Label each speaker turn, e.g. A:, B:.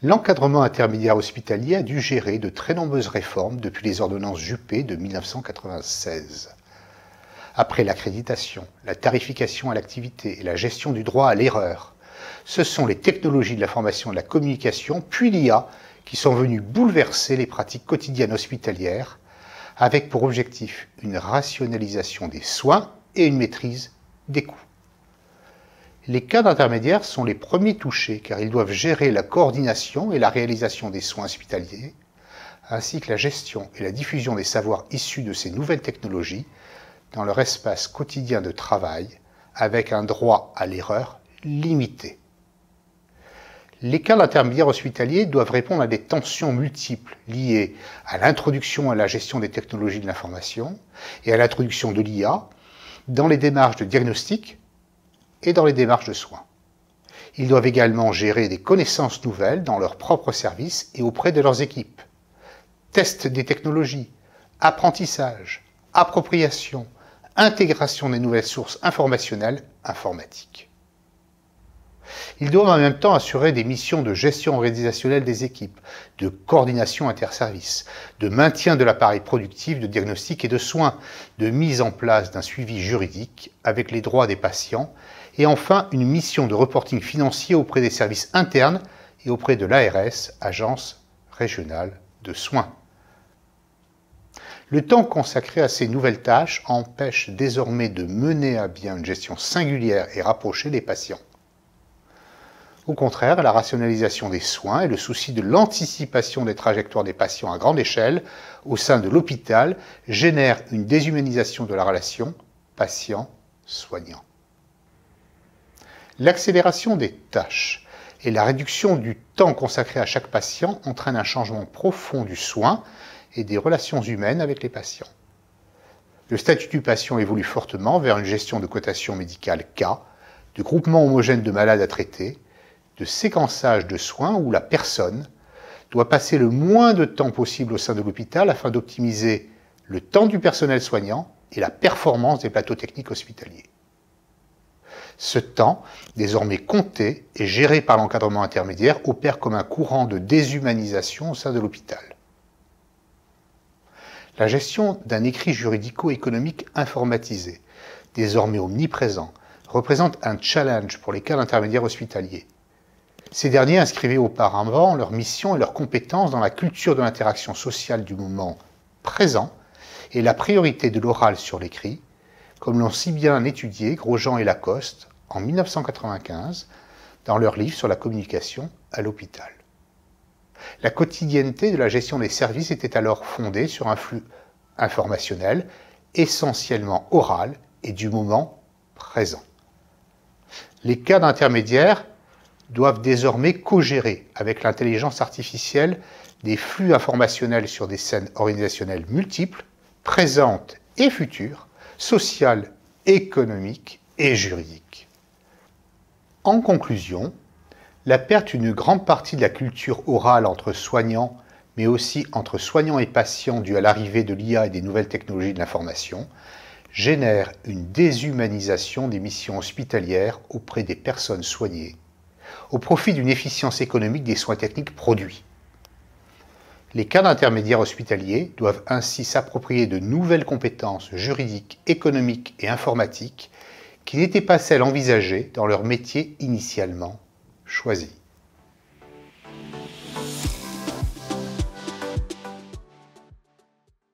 A: L'encadrement intermédiaire hospitalier a dû gérer de très nombreuses réformes depuis les ordonnances Juppé de 1996. Après l'accréditation, la tarification à l'activité et la gestion du droit à l'erreur, ce sont les technologies de l'information et de la communication, puis l'IA, qui sont venues bouleverser les pratiques quotidiennes hospitalières, avec pour objectif une rationalisation des soins et une maîtrise des coûts. Les cadres intermédiaires sont les premiers touchés car ils doivent gérer la coordination et la réalisation des soins hospitaliers, ainsi que la gestion et la diffusion des savoirs issus de ces nouvelles technologies dans leur espace quotidien de travail, avec un droit à l'erreur limité. Les cadres intermédiaires hospitaliers doivent répondre à des tensions multiples liées à l'introduction et à la gestion des technologies de l'information et à l'introduction de l'IA dans les démarches de diagnostic et dans les démarches de soins. Ils doivent également gérer des connaissances nouvelles dans leurs propres services et auprès de leurs équipes. Test des technologies, apprentissage, appropriation, intégration des nouvelles sources informationnelles informatiques. Ils doivent en même temps assurer des missions de gestion organisationnelle des équipes, de coordination interservices, de maintien de l'appareil productif de diagnostic et de soins, de mise en place d'un suivi juridique avec les droits des patients et enfin une mission de reporting financier auprès des services internes et auprès de l'ARS, Agence régionale de soins. Le temps consacré à ces nouvelles tâches empêche désormais de mener à bien une gestion singulière et rapprochée des patients. Au contraire, la rationalisation des soins et le souci de l'anticipation des trajectoires des patients à grande échelle au sein de l'hôpital génèrent une déshumanisation de la relation patient-soignant. L'accélération des tâches et la réduction du temps consacré à chaque patient entraînent un changement profond du soin et des relations humaines avec les patients. Le statut du patient évolue fortement vers une gestion de cotation médicale cas, de groupement homogène de malades à traiter, de séquençage de soins où la personne doit passer le moins de temps possible au sein de l'hôpital afin d'optimiser le temps du personnel soignant et la performance des plateaux techniques hospitaliers. Ce temps, désormais compté et géré par l'encadrement intermédiaire, opère comme un courant de déshumanisation au sein de l'hôpital. La gestion d'un écrit juridico-économique informatisé, désormais omniprésent, représente un challenge pour les cadres intermédiaires hospitaliers. Ces derniers inscrivaient auparavant leur mission et leurs compétences dans la culture de l'interaction sociale du moment présent et la priorité de l'oral sur l'écrit, comme l'ont si bien étudié Grosjean et Lacoste en 1995 dans leur livre sur la communication à l'hôpital. La quotidienneté de la gestion des services était alors fondée sur un flux informationnel essentiellement oral et du moment présent. Les cadres intermédiaires doivent désormais co-gérer avec l'intelligence artificielle des flux informationnels sur des scènes organisationnelles multiples, présentes et futures, sociales, économiques et juridiques. En conclusion, la perte d'une grande partie de la culture orale entre soignants, mais aussi entre soignants et patients due à l'arrivée de l'IA et des nouvelles technologies de l'information, génère une déshumanisation des missions hospitalières auprès des personnes soignées, au profit d'une efficience économique des soins techniques produits. Les cadres intermédiaires hospitaliers doivent ainsi s'approprier de nouvelles compétences juridiques, économiques et informatiques qui n'étaient pas celles envisagées dans leur métier initialement choisi.